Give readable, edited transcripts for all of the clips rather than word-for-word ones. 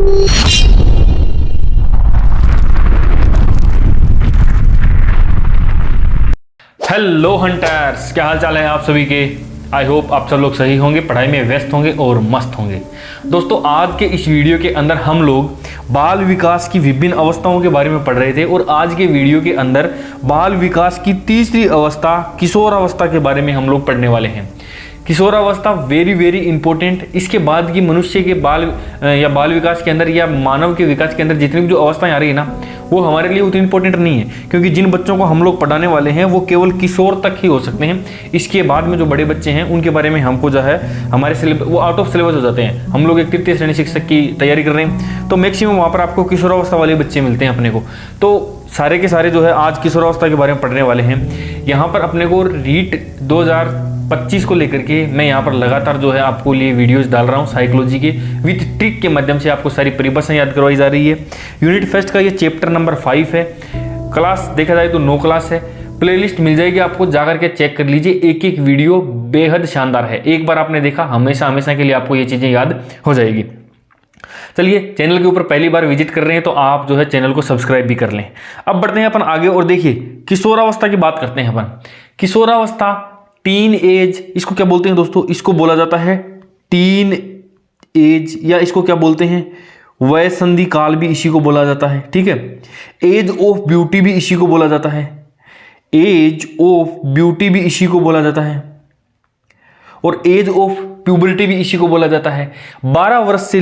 Hello hunters, क्या हाल चाल है आप सभी के। आई होप आप सब लोग सही होंगे, पढ़ाई में व्यस्त होंगे और मस्त होंगे। दोस्तों, आज के इस वीडियो के अंदर हम लोग बाल विकास की विभिन्न अवस्थाओं के बारे में पढ़ रहे थे और आज के वीडियो के अंदर बाल विकास की तीसरी अवस्था किशोर अवस्था के बारे में हम लोग पढ़ने वाले हैं। किशोर अवस्था वेरी इंपॉर्टेंट। इसके बाद की मनुष्य के बाल विकास के अंदर या मानव के विकास के अंदर जितनी भी जो अवस्थाएं आ रही है ना, वो हमारे लिए उतनी इंपॉर्टेंट नहीं है, क्योंकि जिन बच्चों को हम लोग पढ़ाने वाले हैं वो केवल किशोर तक ही हो सकते हैं। इसके बाद में जो बड़े बच्चे हैं उनके बारे में हमको जो है हमारे सिलेबस वो आउट ऑफ सिलेबस हो जाते हैं। हम लोग एक तृतीय श्रेणी शिक्षक की तैयारी कर रहे हैं, तो मैक्सिमम वहाँ पर आपको किशोर अवस्था वाले बच्चे मिलते हैं अपने को। तो सारे के सारे जो है आज किशोर अवस्था के बारे में पढ़ने वाले हैं। यहाँ पर अपने को रीट 2025 को लेकर के मैं यहाँ पर लगातार जो है आपको लिए वीडियोस डाल रहा हूँ साइकोलॉजी के विद ट्रिक के माध्यम से। आपको सारी परिभाषाएं याद करवाई जा रही है। यूनिट फर्स्ट का ये चैप्टर नंबर 5 है। क्लास देखा जाए तो 9 क्लास है। प्लेलिस्ट मिल जाएगी आपको, जाकर के चेक कर लीजिए। एक एक वीडियो बेहद शानदार है। एक बार आपने देखा हमेशा के लिए आपको ये चीज़ें याद हो जाएगी। चलिए, चैनल के ऊपर पहली बार विजिट कर रहे हैं तो आप जो है चैनल को सब्सक्राइब भी कर लें। अब बढ़ते हैं अपन आगे और देखिए किशोरावस्था की बात करते हैं अपन। किशोरावस्था, टीन एज, इसको क्या बोलते हैं दोस्तों? इसको बोला जाता है टीन एज, या इसको क्या बोलते हैं, वयसंधि काल भी इसी को बोला जाता है। ठीक है, एज ऑफ ब्यूटी भी इसी को बोला जाता है। एज ऑफ ब्यूटी भी इसी को बोला जाता है और एज ऑफ प्यूबर्टी भी इसी को बोला जाता है। 12 वर्ष से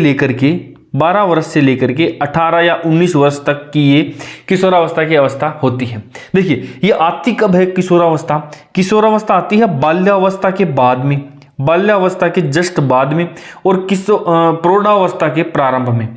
लेकर के 18 या 19 वर्ष तक की ये किशोरावस्था की अवस्था होती है। देखिए, ये आती कब है किशोरावस्था? किशोरावस्था आती है बाल्यावस्था के बाद में, बाल्यावस्था के जस्ट बाद में, और प्रौढ़ावस्था के प्रारंभ में।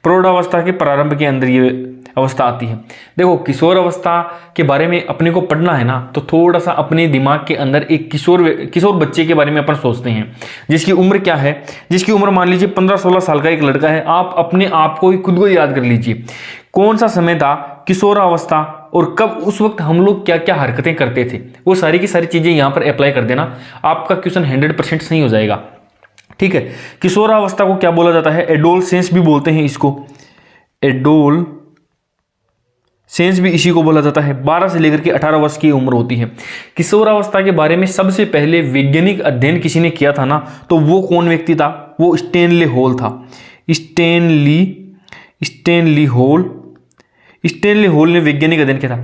प्रौढ़ावस्था के प्रारंभ के अंदर ये अवस्था आती है। देखो, किशोर अवस्था के बारे में अपने को पढ़ना है ना, तो थोड़ा सा अपने दिमाग के अंदर एक किशोर बच्चे के बारे में अपन सोचते हैं, जिसकी उम्र क्या है, जिसकी उम्र मान लीजिए 15-16 साल का एक लड़का है। आप अपने आप को ही खुद को याद कर लीजिए, कौन सा समय था किशोरावस्था और कब, उस वक्त हम लोग क्या क्या हरकतें करते थे, वो सारी की सारी चीजें यहाँ पर अप्लाई कर देना, आपका क्वेश्चन 100% सही हो जाएगा। ठीक है, किशोरावस्था को क्या बोला जाता है? एडोलसेंस भी बोलते हैं इसको, एडोल सेंस भी इसी को बोला जाता है। 12 से लेकर के 18 वर्ष की उम्र होती है। किशोरावस्था के बारे में सबसे पहले वैज्ञानिक अध्ययन किसी ने किया था ना, तो वो कौन व्यक्ति था? वो स्टैनली हॉल था। स्टैनली हॉल ने वैज्ञानिक अध्ययन किया था।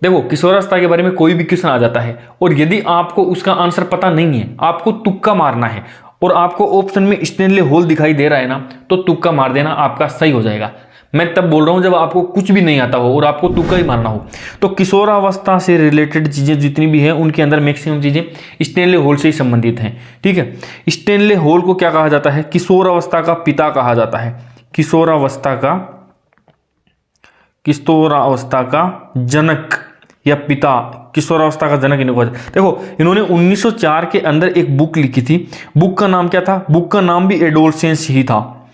देखो, किशोरावस्था के बारे में कोई भी क्वेश्चन आ जाता है और यदि आपको उसका आंसर पता नहीं है, आपको तुक्का मारना है और आपको ऑप्शन में स्टैनली हॉल दिखाई दे रहा है ना, तो तुक्का मार देना, आपका सही हो जाएगा। मैं तब बोल रहा हूं जब आपको कुछ भी नहीं आता हो और आपको तुक्का ही मारना हो। तो किशोरावस्था से रिलेटेड चीजें जितनी भी हैं उनके अंदर मैक्सिमम चीजें स्टैनली हॉल से ही संबंधित हैं। ठीक है, स्टैनली हॉल को क्या कहा जाता है? किशोरावस्था का पिता कहा जाता है। किशोरावस्था का जनक या पिता, किशोरावस्था का जनक इनको। देखो, इन्होंने 1904 के अंदर एक बुक लिखी थी। बुक का नाम क्या था? बुक का नाम भी एडोलसेंस ही था।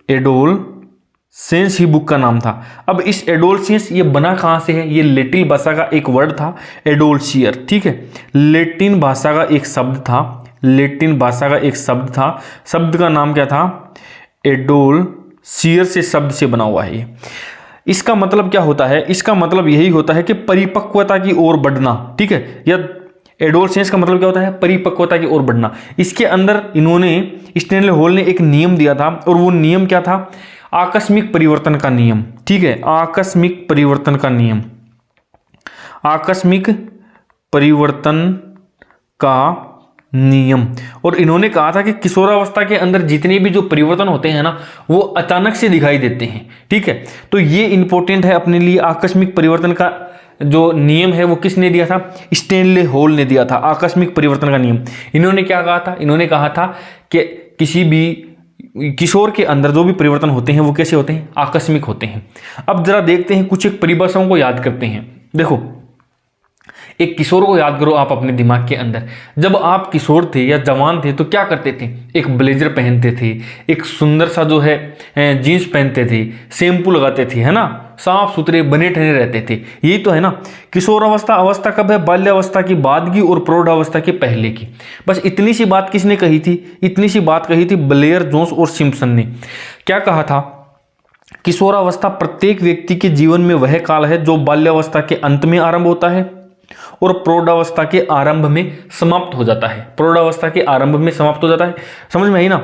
एडोलसेंस ही बुक का नाम था। अब इस एडोलसेंस ये बना कहां से है? ये लैटिन भाषा का एक वर्ड था, एडोलशियर। ठीक है, लैटिन भाषा का एक शब्द था। शब्द का नाम क्या था? एडोलशियर से शब्द से बना हुआ है ये। इसका मतलब क्या होता है? इसका मतलब यही होता है कि परिपक्वता की ओर बढ़ना। ठीक है, या एडोलसेंस का मतलब क्या होता है? परिपक्वता की ओर बढ़ना। इसके अंदर इन्होंने, स्टैनली हॉल ने एक नियम दिया था, और वो नियम क्या था? आकस्मिक परिवर्तन का नियम। ठीक है, आकस्मिक परिवर्तन का नियम। और इन्होंने कहा था कि किशोरावस्था के अंदर जितने भी जो परिवर्तन होते हैं ना, वो अचानक से दिखाई देते हैं। ठीक है, तो ये इंपॉर्टेंट है अपने लिए। आकस्मिक परिवर्तन का जो नियम है वो किसने दिया था? स्टैनली हॉल ने दिया था, आकस्मिक परिवर्तन का नियम। इन्होंने क्या कहा था? इन्होंने कहा था कि किसी भी किशोर के अंदर जो भी परिवर्तन होते हैं वो कैसे होते हैं? आकस्मिक होते हैं। अब जरा देखते हैं, कुछ एक परिभाषाओं को याद करते हैं। देखो, एक किशोर को याद करो आप अपने दिमाग के अंदर। जब आप किशोर थे या जवान थे तो क्या करते थे? एक ब्लेजर पहनते थे, एक सुंदर सा जो है जीन्स पहनते थे, शैम्पू लगाते थे, है ना, साफ सुथरे बने ठने रहते थे। यही तो है ना किशोरावस्था कब है? बाल्यावस्था की बाद की और प्रौढ़ावस्था के पहले की। बस इतनी सी बात किसने कही थी? इतनी सी बात कही थी ब्लेयर जोन्स और सिम्पसन ने। क्या कहा था? किशोरावस्था प्रत्येक व्यक्ति के जीवन में वह काल है जो बाल्यावस्था के अंत में आरंभ होता है और प्रौढ़ावस्था के आरंभ में समाप्त हो जाता है। प्रौढ़ावस्था के आरंभ में समाप्त हो जाता है, समझ में आई ना।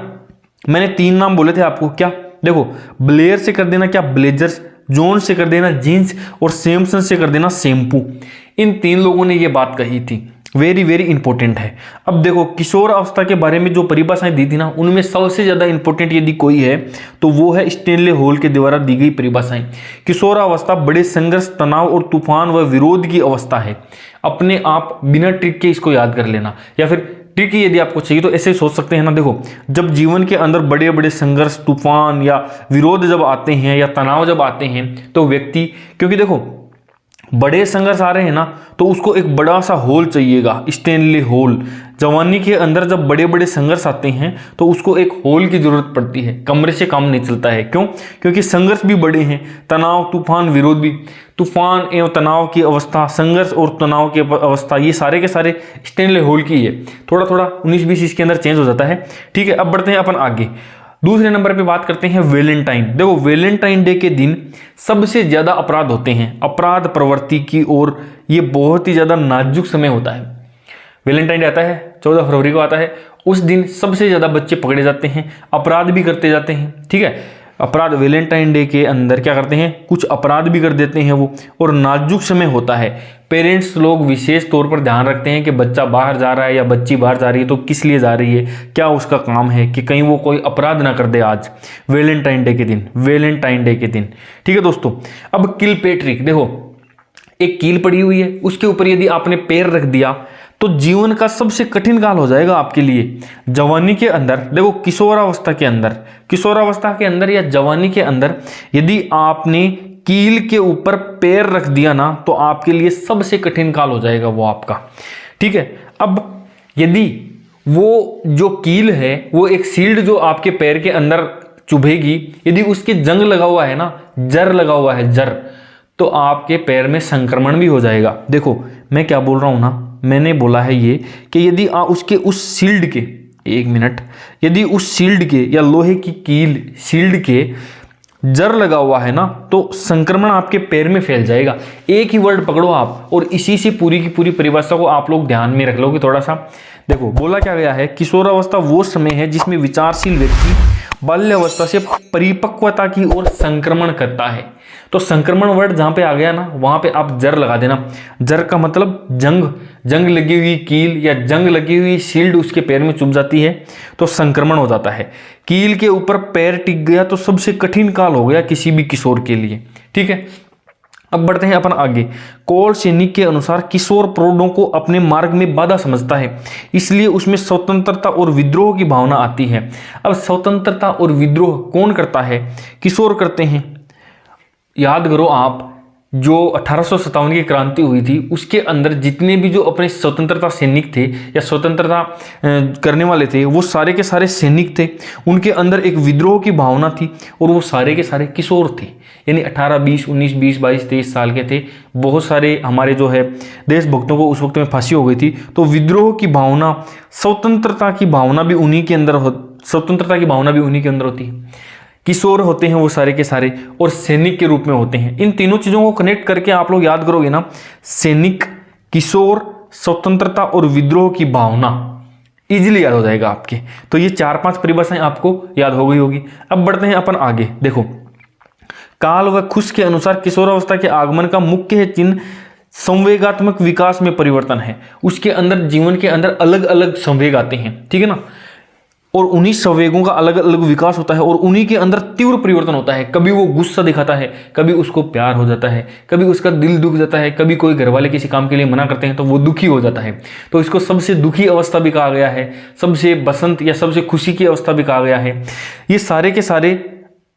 मैंने 3 नाम बोले थे आपको, क्या देखो, ब्लेयर से कर देना क्या ब्लेजर्स, जॉन से कर देना जीन्स और सैमसन से कर देना शैम्पू। इन 3 लोगों ने ये बात कही थी, वेरी वेरी इंपॉर्टेंट है। अब देखो, किशोर अवस्था के बारे में जो परिभाषाएं दी थी ना, उनमें सबसे ज्यादा इंपॉर्टेंट यदि कोई है तो वो है स्टेनले हॉल के द्वारा दी गई परिभाषाएं। किशोर अवस्था बड़े संघर्ष, तनाव और तूफान व विरोध की अवस्था है। अपने आप बिना ट्रिक के इसको याद कर लेना, या फिर ट्रिक यदि आपको चाहिए तो ऐसे सोच सकते हैं ना। देखो, जब जीवन के अंदर बड़े बड़े संघर्ष, तूफान या विरोध जब आते हैं या तनाव जब आते हैं तो व्यक्ति, क्योंकि देखो बड़े संघर्ष आ रहे हैं ना, तो उसको एक बड़ा सा होल चाहिएगा, स्टेनले होल। जवानी के अंदर जब बड़े बड़े संघर्ष आते हैं तो उसको एक होल की जरूरत पड़ती है, कमरे से काम नहीं चलता है। क्यों? क्योंकि संघर्ष भी बड़े हैं, तनाव, तूफान, विरोध भी। तूफान एवं तनाव की अवस्था, संघर्ष और तनाव की अवस्था, ये सारे के सारे स्टेनले होल की है। थोड़ा थोड़ा 19-20 इसके अंदर चेंज हो जाता है, ठीक है। अब बढ़ते हैं अपन आगे, दूसरे नंबर पे बात करते हैं वैलेंटाइन। देखो, वैलेंटाइन डे के दिन सबसे ज्यादा अपराध होते हैं, अपराध प्रवृत्ति की ओर। ये बहुत ही ज्यादा नाजुक समय होता है। वैलेंटाइन डे आता है 14 फरवरी को आता है, उस दिन सबसे ज्यादा बच्चे पकड़े जाते हैं, अपराध भी करते जाते हैं, ठीक है। अपराध वैलेंटाइन डे के अंदर क्या करते हैं, कुछ अपराध भी कर देते हैं वो, और नाजुक समय होता है। पेरेंट्स लोग विशेष तौर पर ध्यान रखते हैं कि बच्चा बाहर जा रहा है या बच्ची बाहर जा रही है तो किस लिए जा रही है, क्या उसका काम है, कि कहीं वो कोई अपराध ना कर दे आज वैलेंटाइन डे के दिन, वैलेंटाइन डे के दिन, ठीक है दोस्तों। अब किल पेट्रिक, देखो एक कील पड़ी हुई है, उसके ऊपर यदि आपने पैर रख दिया तो जीवन का सबसे कठिन काल हो जाएगा आपके लिए। जवानी के अंदर, देखो किशोरावस्था के अंदर, किशोरावस्था के अंदर या जवानी के अंदर यदि आपने कील के ऊपर पैर रख दिया ना तो आपके लिए सबसे कठिन काल हो जाएगा वो आपका, ठीक है। अब यदि वो जो कील है वो एक शील्ड जो आपके पैर के अंदर चुभेगी, यदि उसके जंग लगा हुआ है ना, जर लगा हुआ है, जर, तो आपके पैर में संक्रमण भी हो जाएगा। देखो मैं क्या बोल रहा हूं ना, मैंने बोला है ये कि यदि उसके उस शील्ड के, एक मिनट, यदि उस शील्ड के या लोहे की कील शील्ड के जर लगा हुआ है ना तो संक्रमण आपके पैर में फैल जाएगा। एक ही वर्ड पकड़ो आप और इसी से पूरी की पूरी परिभाषा को आप लोग ध्यान में रख लोगे थोड़ा सा। देखो बोला क्या गया है, किशोरावस्था वो समय है जिसमें विचारशील व्यक्ति बाल्यावस्था से परिपक्वता की ओर संक्रमण करता है। तो संक्रमण वर्ड जहां पे आ गया ना वहां पे आप जर लगा देना। जर का मतलब जंग, जंग लगी हुई कील या जंग लगी हुई शील्ड उसके पैर में चुभ जाती है तो संक्रमण हो जाता है। कील के ऊपर पैर टिक गया तो सबसे कठिन काल हो गया किसी भी किशोर के लिए, ठीक है। अब बढ़ते हैं अपन आगे। कोल सैनिक के अनुसार किशोर प्रौढ़ों को अपने मार्ग में बाधा समझता है, इसलिए उसमें स्वतंत्रता और विद्रोह की भावना आती है। अब स्वतंत्रता और विद्रोह कौन करता है? किशोर करते हैं। याद करो आप, जो 1857 की क्रांति हुई थी उसके अंदर जितने भी जो अपने स्वतंत्रता सैनिक थे या स्वतंत्रता करने वाले थे वो सारे के सारे सैनिक थे। उनके अंदर एक विद्रोह की भावना थी और वो सारे के सारे किशोर थे, यानी 18, 20, 19, 20, 22, 23 साल के थे। बहुत सारे हमारे जो है देशभक्तों को उस वक्त में फांसी हो गई थी। तो विद्रोह की भावना, स्वतंत्रता की भावना भी उन्हीं के अंदर स्वतंत्रता की भावना भी उन्हीं के अंदर होती है। किशोर होते हैं वो सारे के सारे और सैनिक के रूप में होते हैं। इन तीनों चीजों को कनेक्ट करके आप लोग याद करोगे ना, सैनिक, किशोर, स्वतंत्रता और विद्रोह की भावना, इजीली याद हो जाएगा आपके। तो ये 4-5 परिभाषाएं आपको याद हो गई होगी। अब बढ़ते हैं अपन आगे। देखो, काल व खुश के अनुसार किशोरावस्था के आगमन का मुख्य चिन्ह संवेगात्मक विकास में परिवर्तन है। उसके अंदर, जीवन के अंदर अलग अलग संवेग आते हैं, ठीक है ना, और उन्हीं संवेगों का अलग अलग विकास होता है और उन्हीं के अंदर तीव्र परिवर्तन होता है। कभी वो गुस्सा दिखाता है, कभी उसको प्यार हो जाता है, कभी उसका दिल दुख जाता है, कभी कोई घर वाले किसी काम के लिए मना करते हैं तो वो दुखी हो जाता है। तो इसको सबसे दुखी अवस्था भी कहा गया है, सबसे बसंत या सबसे खुशी की अवस्था भी कहा गया है। ये सारे के सारे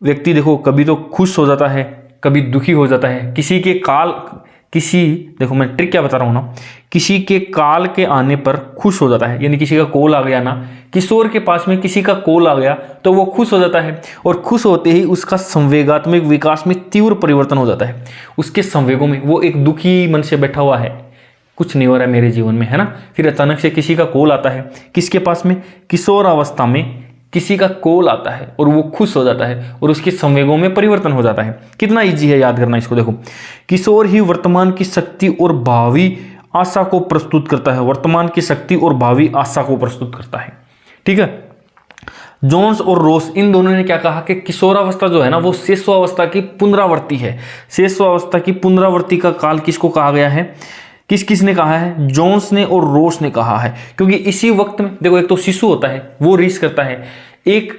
व्यक्ति देखो, कभी तो खुश हो जाता है, कभी दुखी हो जाता है। देखो मैं ट्रिक क्या बता रहा हूं ना, किसी के काल के आने पर खुश हो जाता है, यानी किसी का कॉल आ गया ना, किशोर के पास में किसी का कॉल आ गया तो वो खुश हो जाता है और खुश होते ही उसका संवेगात्मक विकास में तीव्र परिवर्तन हो जाता है। उसके संवेगों में वो एक दुखी मन से बैठा हुआ है, कुछ नहीं हो रहा है मेरे जीवन में, है ना। फिर अचानक से किसी का कॉल आता है, किसके पास में? किशोर अवस्था में किसी का कॉल आता है और वो खुश हो जाता है और उसके संवेगों में परिवर्तन हो जाता है। कितना इजी है याद करना इसको। देखो, किशोर ही वर्तमान की शक्ति और भावी आशा को प्रस्तुत करता है। वर्तमान की शक्ति और भावी आशा को प्रस्तुत करता है। ठीक है, जोन्स और रोस इन दोनों ने क्या कहा कि किशोरावस्था जो है ना वो शेषावस्था की पुनरावृत्ति है। शेषावस्था की पुनरावृत्ति का काल किसको कहा गया है? किस किस ने कहा है? जोन्स ने और रोस ने कहा है। क्योंकि इसी वक्त में देखो, एक तो शिशु होता है वो रीस करता है, एक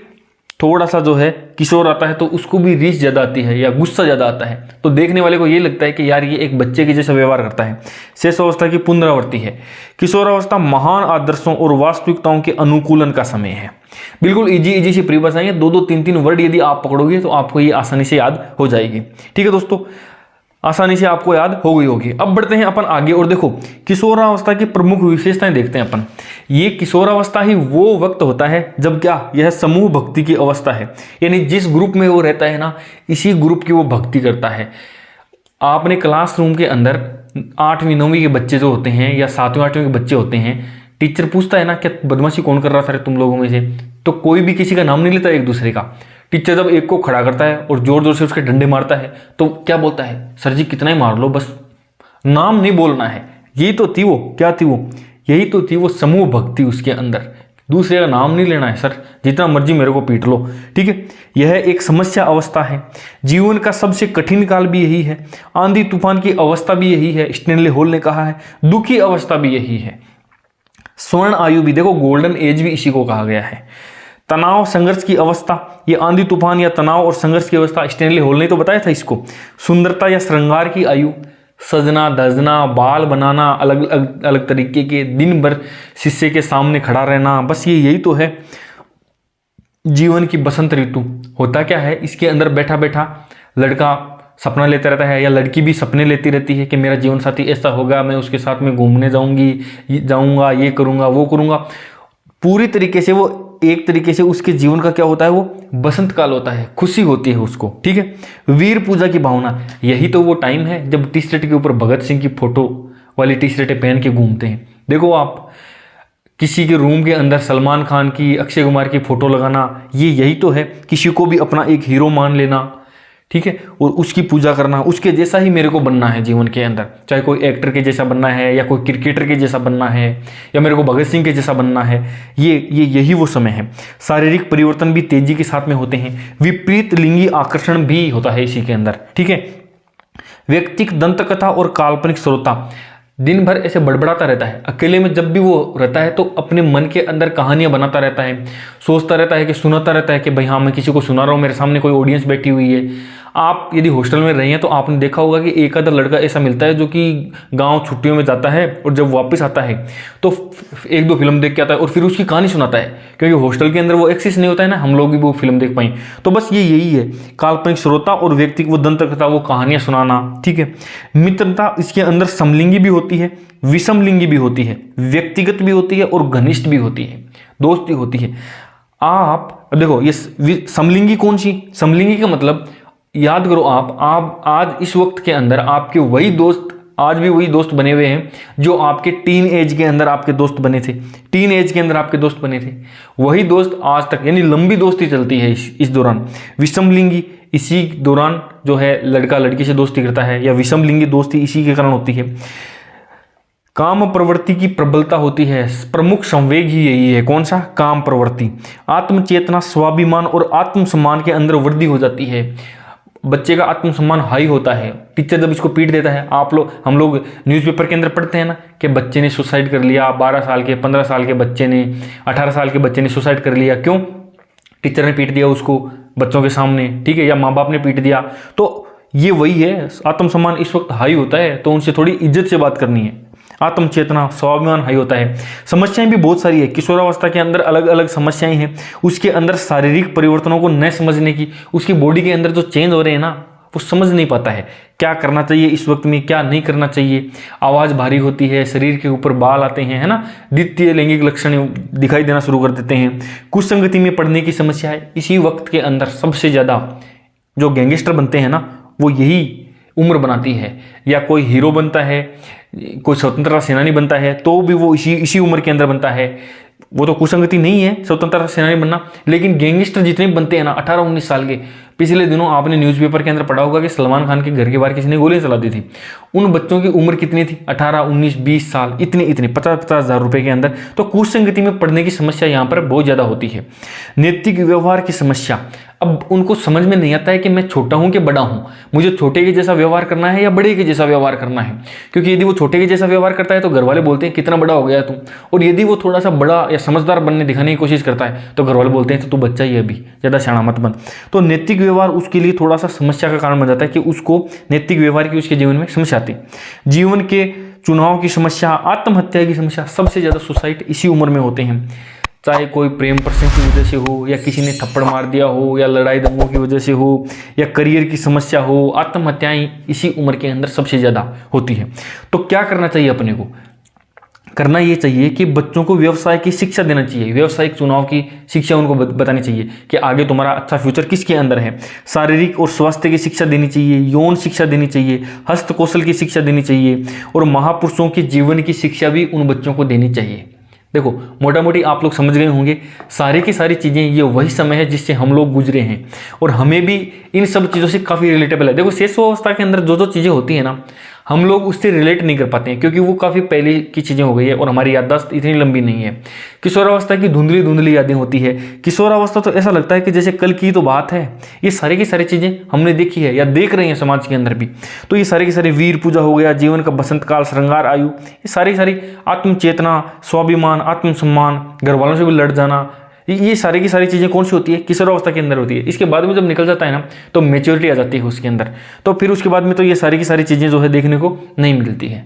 थोड़ा सा जो है किशोर आता है तो उसको भी रीस ज़्यादा आती है या गुस्सा ज़्यादा आता है, तो देखने वाले को ये लगता है कि यार ये एक बच्चे के जैसा व्यवहार करता है। शेषावस्था की पुनरावृत्ति है। किशोरावस्था महान आदर्शों और वास्तविकताओं के अनुकूलन का समय है। बिल्कुल इजी सी परिभाषाएं हैं, 2-2 3-3 वर्ड यदि आप पकड़ोगे तो आपको ये आसानी से याद हो जाएगी। ठीक है दोस्तों, आसानी से आपको याद हो गई होगी। अब बढ़ते हैं अपन आगे और देखो किशोरावस्था की प्रमुख विशेषताएं देखते हैं अपन। ये किशोरावस्था ही वो वक्त होता है जब क्या, यह समूह भक्ति की अवस्था है। यानी जिस ग्रुप में वो रहता है ना, इसी ग्रुप की वो भक्ति करता है। आपने क्लासरूम के अंदर 8वीं 9वीं के बच्चे जो होते हैं या 7वीं 8वीं के बच्चे होते हैं, टीचर पूछता है ना क्या बदमाशी कौन कर रहा था तुम लोगों में से, तो कोई भी किसी का नाम नहीं लेता एक दूसरे का। टीचर जब एक को खड़ा करता है और जोर जोर से उसके डंडे मारता है तो क्या बोलता है? सर जी कितना ही मार लो, बस नाम नहीं बोलना है। यही तो थी वो, क्या थी वो? यही तो थी वो समूह भक्ति उसके अंदर। दूसरे का नाम नहीं लेना है, सर जितना मर्जी मेरे को पीट लो। ठीक है, यह एक समस्या अवस्था है। जीवन का सबसे कठिन काल भी यही है। आंधी तूफान की अवस्था भी यही है, स्टैनली हॉल ने कहा है। दुखी अवस्था भी यही है। स्वर्ण आयु भी, देखो गोल्डन एज भी इसी को कहा गया है। तनाव संघर्ष की अवस्था, ये आंधी तूफान या तनाव और संघर्ष की अवस्था, स्टैनली हॉल ने तो बताया था इसको। सुंदरता या श्रृंगार की आयु, सजना धजना, बाल बनाना अलग अलग अलग तरीके के, दिन भर शीशे के सामने खड़ा रहना, बस यही तो है जीवन की बसंत ऋतु। होता क्या है, इसके अंदर बैठा बैठा लड़का सपना लेता रहता है या लड़की भी सपने लेती रहती है कि मेरा जीवन साथी ऐसा होगा, मैं उसके साथ में घूमने जाऊंगा, ये करूंगा वो करूंगा। पूरी तरीके से वो एक तरीके से उसके जीवन का क्या होता है, वो बसंत काल होता है, खुशी होती है उसको। ठीक है, वीर पूजा की भावना, यही तो वो टाइम है जब टी शर्ट के ऊपर भगत सिंह की फोटो वाली टी शर्टें पहन के घूमते हैं। देखो आप किसी के रूम के अंदर सलमान खान की, अक्षय कुमार की फोटो लगाना, ये यही तो है किसी को भी अपना एक हीरो मान लेना। ठीक है, और उसकी पूजा करना, उसके जैसा ही मेरे को बनना है जीवन के अंदर, चाहे कोई एक्टर के जैसा बनना है या कोई क्रिकेटर के जैसा बनना है या मेरे को भगत सिंह के जैसा बनना है। यही वो समय है। शारीरिक परिवर्तन भी तेजी के साथ में होते हैं। विपरीत लिंगी आकर्षण भी होता है इसी के अंदर। ठीक है, व्यक्तिक दंतकथा और काल्पनिक श्रोता, दिन भर ऐसे बड़बड़ाता रहता है। अकेले में जब भी वो रहता है तो अपने मन के अंदर कहानियां बनाता रहता है, सोचता रहता है कि सुनाता रहता है कि भाई हाँ मैं किसी को सुना रहा हूँ, मेरे सामने कोई ऑडियंस बैठी हुई है। आप यदि हॉस्टल में रहे हैं तो आपने देखा होगा कि एक आधा लड़का ऐसा मिलता है जो कि गांव छुट्टियों में जाता है और जब वापस आता है तो 1-2 फिल्म देख के आता है और फिर उसकी कहानी सुनाता है, क्योंकि हॉस्टल के अंदर वो एक्सेस नहीं होता है ना, हम लोग भी वो फिल्म देख पाएं। तो बस यही है काल्पनिक श्रोता और व्यक्तिक वो दंतकथा, वो कहानियां सुनाना। ठीक है, मित्रता इसके अंदर समलिंगी भी होती है, विषमलिंगी भी होती है, व्यक्तिगत भी होती है और घनिष्ठ भी होती है, दोस्ती होती है। आप देखो ये समलिंगी कौन सी, समलिंगी का मतलब याद करो आप आज इस वक्त के अंदर आपके वही दोस्त, आज भी वही दोस्त बने हुए हैं जो आपके टीन एज के अंदर आपके दोस्त बने थे, टीन एज के अंदर आपके दोस्त बने थे, वही दोस्त आज तक, यानी लंबी दोस्ती चलती है इस दौरान। विषमलिंगी इसी दौरान जो है लड़का लड़की से दोस्ती करता है या विषमलिंगी दोस्ती इसी के कारण होती है। काम प्रवृत्ति की प्रबलता होती है, प्रमुख संवेग ही यही है। कौन सा? काम प्रवृत्ति। आत्मचेतना, स्वाभिमान और आत्मसम्मान के अंदर वृद्धि हो जाती है। बच्चे का आत्मसम्मान हाई होता है। टीचर जब इसको पीट देता है, हम लोग न्यूज़पेपर के अंदर पढ़ते हैं ना कि बच्चे ने सुसाइड कर लिया, 12 साल के 15 साल के बच्चे ने, 18 साल के बच्चे ने सुसाइड कर लिया। क्यों? टीचर ने पीट दिया उसको बच्चों के सामने, ठीक है, या माँ बाप ने पीट दिया। तो ये वही है, आत्मसम्मान इस वक्त हाई होता है तो उनसे थोड़ी इज्जत से बात करनी है। आत्मचेतना, स्वाभिमान हाई होता है। समस्याएं भी बहुत सारी है, किशोरावस्था के अंदर अलग अलग समस्याएं हैं। उसके अंदर शारीरिक परिवर्तनों को न समझने की, उसकी बॉडी के अंदर जो चेंज हो रहे हैं ना, वो समझ नहीं पाता है क्या करना चाहिए इस वक्त में, क्या नहीं करना चाहिए। आवाज़ भारी होती है, शरीर के ऊपर बाल आते हैं, है ना, द्वितीय लैंगिक लक्षण दिखाई देना शुरू कर देते हैं। कुसंगति में पड़ने की समस्या है। इसी वक्त के अंदर सबसे ज़्यादा जो गैंगस्टर बनते हैं ना, वो यही उम्र बनाती है। या कोई हीरो बनता है, कोई स्वतंत्रता सेनानी बनता है तो भी वो इसी उम्र के अंदर बनता है। वो तो कुसंगति नहीं है स्वतंत्रता सेनानी बनना, लेकिन गैंगस्टर जितने बनते हैं ना 18-19 साल के, पिछले दिनों आपने न्यूज़पेपर के अंदर पढ़ा होगा कि सलमान खान के घर के बाहर किसी ने गोलियां चला दी थी। उन बच्चों की उम्र कितनी थी? 18, 19, 20 साल, इतने 50-50 हज़ार रुपए के अंदर। तो कुसंगति में पढ़ने की समस्या यहाँ पर बहुत ज़्यादा होती है। नैतिक व्यवहार की समस्या, अब उनको समझ में नहीं आता है कि मैं छोटा हूं कि बड़ा हूं, मुझे छोटे के जैसा व्यवहार करना है या बड़े के जैसा व्यवहार करना है। क्योंकि यदि वो छोटे के जैसा व्यवहार करता है तो घर वाले बोलते हैं कितना बड़ा हो गया तू, और यदि वो थोड़ा सा बड़ा या समझदार बनने दिखाने की कोशिश करता है तो घर वाले बोलते हैं तो तू बच्चा ही है, अभी ज़्यादा शाना मत बन। तो नैतिक व्यवहार उसके लिए थोड़ा सा समस्या का कारण बन जाता है कि उसको नैतिक व्यवहार की उसके जीवन में समस्या आती। जीवन के चुनाव की समस्या, आत्महत्या की समस्या, सबसे ज़्यादा सुसाइड इसी उम्र में होते हैं। चाहे कोई प्रेम प्रसंग की वजह से हो, या किसी ने थप्पड़ मार दिया हो, या लड़ाई दंगों की वजह से हो, या करियर की समस्या हो, आत्महत्याएं इसी उम्र के अंदर सबसे ज़्यादा होती है। तो क्या करना चाहिए अपने को? करना ये चाहिए कि बच्चों को व्यवसाय की शिक्षा देना चाहिए, व्यवसायिक चुनाव की शिक्षा उनको बतानी चाहिए कि आगे तुम्हारा अच्छा फ्यूचर किसके अंदर है। शारीरिक और स्वास्थ्य की शिक्षा देनी चाहिए, यौन शिक्षा देनी चाहिए, हस्त कौशल की शिक्षा देनी चाहिए, और महापुरुषों के जीवन की शिक्षा भी उन बच्चों को देनी चाहिए। देखो मोटा मोटी आप लोग समझ गए होंगे, सारी की सारी चीज़ें ये वही समय है जिससे हम लोग गुजरे हैं, और हमें भी इन सब चीज़ों से काफ़ी रिलेटेबल है। देखो शिशुअवस्था के अंदर जो जो चीज़ें होती हैं ना, हम लोग उससे रिलेट नहीं कर पाते हैं क्योंकि वो काफ़ी पहले की चीज़ें हो गई है और हमारी याददाश्त इतनी लंबी नहीं है। किशोरावस्था की धुंधली धुंधली यादें होती है। किशोरावस्था तो ऐसा लगता है कि जैसे कल की तो बात है। ये सारी की सारी चीज़ें हमने देखी है या देख रहे हैं समाज के अंदर भी। तो ये सारे की सारी वीर पूजा हो गया, जीवन का बसंत काल, श्रृंगार आयु, ये सारी आत्मचेतना, स्वाभिमान, आत्मसम्मान, घर वालों से भी लड़ जाना, ये सारी की सारी चीज़ें कौन सी होती है? किशोरावस्था के अंदर होती है। इसके बाद में जब निकल जाता है ना तो मेच्योरिटी आ जाती है उसके अंदर, तो फिर उसके बाद में तो ये सारी की सारी चीज़ें जो है देखने को नहीं मिलती है।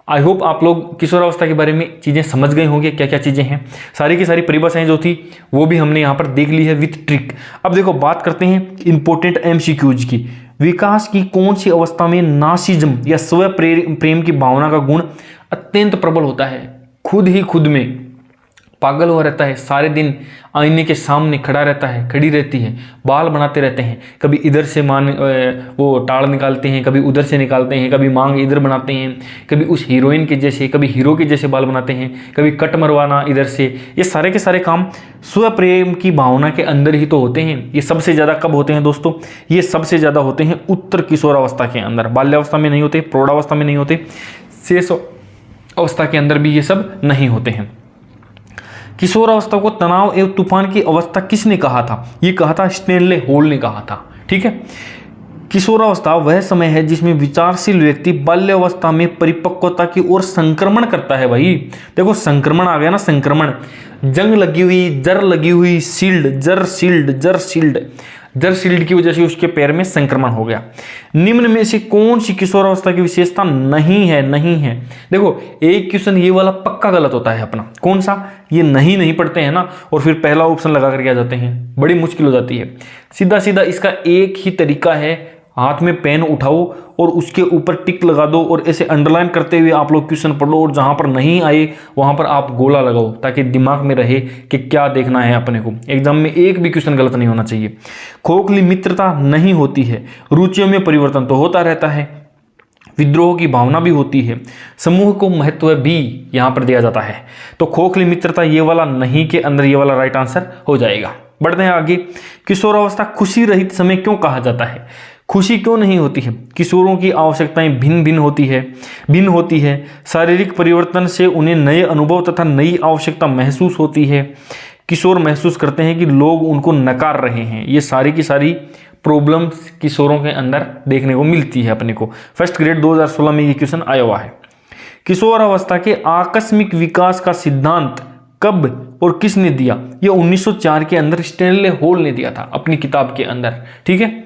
आई होप आप लोग किशोरावस्था के बारे में चीज़ें समझ गए होंगे, क्या क्या चीज़ें हैं। सारी की सारी परिभाषाएं जो थी वो भी हमने यहाँ पर देख ली है विथ ट्रिक। अब देखो बात करते हैं इंपॉर्टेंट MCQs की। विकास की कौन सी अवस्था में नार्सिज्म या स्व प्रेम की भावना का गुण अत्यंत प्रबल होता है? खुद ही खुद में पागल हो रहता है, सारे दिन आईने के सामने खड़ा रहता है, खड़ी रहती है, बाल बनाते रहते हैं, कभी इधर से वो टाड़ निकालते हैं, कभी उधर से निकालते हैं, कभी मांग इधर बनाते हैं, कभी उस हीरोइन के जैसे, कभी हीरो के जैसे बाल बनाते हैं, कभी कट मरवाना इधर से। ये सारे के सारे काम स्व प्रेम की भावना के अंदर ही तो होते हैं। ये सबसे ज़्यादा कब होते हैं दोस्तों? ये सबसे ज़्यादा होते हैं उत्तर किशोरावस्था के अंदर। बाल्यावस्था में नहीं होते, प्रौढ़ावस्था में नहीं होते, शेष अवस्था के अंदर भी ये सब नहीं होते हैं। किशोरावस्था को तनाव एवं तूफान की अवस्था किसने कहा था? ये कहा था स्टैनले हॉल ने कहा था। ठीक है, किशोरावस्था वह समय है जिसमें विचारशील व्यक्ति बाल्यावस्था में परिपक्वता की ओर संक्रमण करता है। भाई देखो संक्रमण आ गया ना, संक्रमण, जंग लगी हुई, जर लगी हुई, शील्ड, जर शील्ड की वजह से उसके पैर में संक्रमण हो गया। निम्न में से कौन सी किशोरावस्था की विशेषता नहीं है? देखो एक क्वेश्चन ये वाला पक्का गलत होता है अपना। कौन सा? ये नहीं पढ़ते हैं ना और फिर पहला ऑप्शन लगा करके आ जाते हैं, बड़ी मुश्किल हो जाती है। सीधा सीधा इसका एक ही तरीका है, हाथ में पेन उठाओ और उसके ऊपर टिक लगा दो और ऐसे अंडरलाइन करते हुए आप लोग क्वेश्चन पढ़ो, और जहां पर नहीं आए वहां पर आप गोला लगाओ ताकि दिमाग में रहे कि क्या देखना है अपने को। एग्जाम में एक भी क्वेश्चन गलत नहीं होना चाहिए। खोखली मित्रता नहीं होती है, रुचियों में परिवर्तन तो होता रहता है, विद्रोह की भावना भी होती है, समूह को महत्व भी यहाँ पर दिया जाता है। तो खोखली मित्रता ये वाला नहीं के अंदर ये वाला राइट आंसर हो जाएगा। बढ़ते हैं आगे। किशोरावस्था खुशी रहित समय क्यों कहा जाता है? खुशी क्यों नहीं होती है? किशोरों की आवश्यकताएं भिन्न होती है। शारीरिक परिवर्तन से उन्हें नए अनुभव तथा नई आवश्यकता महसूस होती है। किशोर महसूस करते हैं कि लोग उनको नकार रहे हैं। ये सारी की सारी प्रॉब्लम्स किशोरों के अंदर देखने को मिलती है अपने को। फर्स्ट ग्रेड 2016 में ये क्वेश्चन आया हुआ है। किशोरावस्था के आकस्मिक विकास का सिद्धांत कब और किसने दिया? ये 1904 के अंदर स्टैनले हॉल ने दिया था अपनी किताब के अंदर। ठीक है,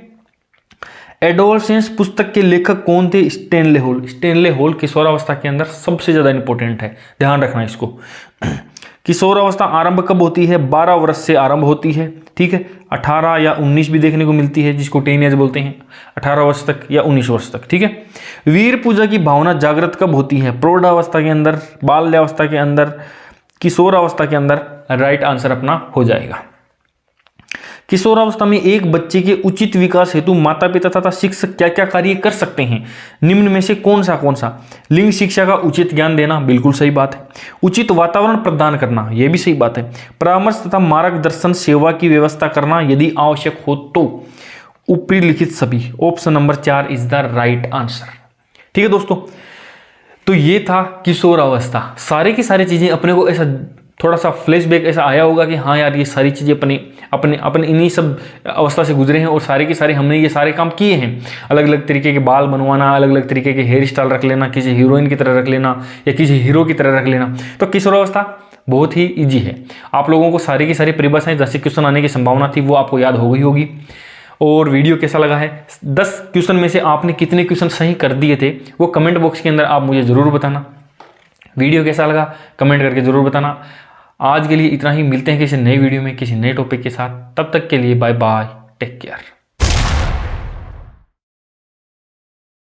एडोलसेंस पुस्तक के लेखक कौन थे? स्टैनले हॉल किशोरावस्था के अंदर सबसे ज्यादा इंपॉर्टेंट है, ध्यान रखना इसको। किशोरावस्था आरंभ कब होती है? 12 वर्ष से आरंभ होती है। ठीक है, 18 या 19 भी देखने को मिलती है, जिसको टीन एज बोलते हैं, 18 वर्ष तक या 19 वर्ष तक। ठीक है, वीर पूजा की भावना जागृत कब होती है? प्रौढ़ावस्था के अंदर, बाल्यावस्था के अंदर, किशोरावस्था के अंदर। राइट आंसर अपना हो जाएगा। किशोरावस्था में एक बच्चे के उचित विकास हेतु माता पिता तथा शिक्षक क्या क्या कार्य कर सकते हैं? निम्न में से कौन सा? लिंग शिक्षा का उचित ज्ञान देना, बिल्कुल सही बात है। उचित वातावरण प्रदान करना, यह भी सही बात है। परामर्श तथा मार्गदर्शन सेवा की व्यवस्था करना यदि आवश्यक हो तो। ऊपरी लिखित सभी, option number 4 is the right answer. ठीक है दोस्तों, तो ये था किशोरावस्था। सारे की सारी चीजें अपने को ऐसा थोड़ा सा फ्लैशबैक ऐसा आया होगा कि हाँ यार, ये सारी चीज़ें अपने इन्हीं सब अवस्था से गुजरे हैं और सारे के सारे हमने ये सारे काम किए हैं। अलग अलग तरीके के बाल बनवाना, अलग अलग तरीके के हेयर स्टाइल रख लेना, किसी हीरोइन की तरह रख लेना या किसी हीरो की तरह रख लेना। तो किशोरावस्था बहुत ही ईजी है। आप लोगों को सारी की सारी परिभाषाएं जैसे क्वेश्चन आने की संभावना थी वो आपको याद हो गई होगी। और वीडियो कैसा लगा है, 10 क्वेश्चन में से आपने कितने क्वेश्चन सही कर दिए थे वो कमेंट बॉक्स के अंदर आप मुझे ज़रूर बताना। वीडियो कैसा लगा कमेंट करके ज़रूर बताना। आज के लिए इतना ही, मिलते हैं किसी नई वीडियो में किसी नए टॉपिक के साथ। तब तक के लिए बाय बाय, टेक केयर।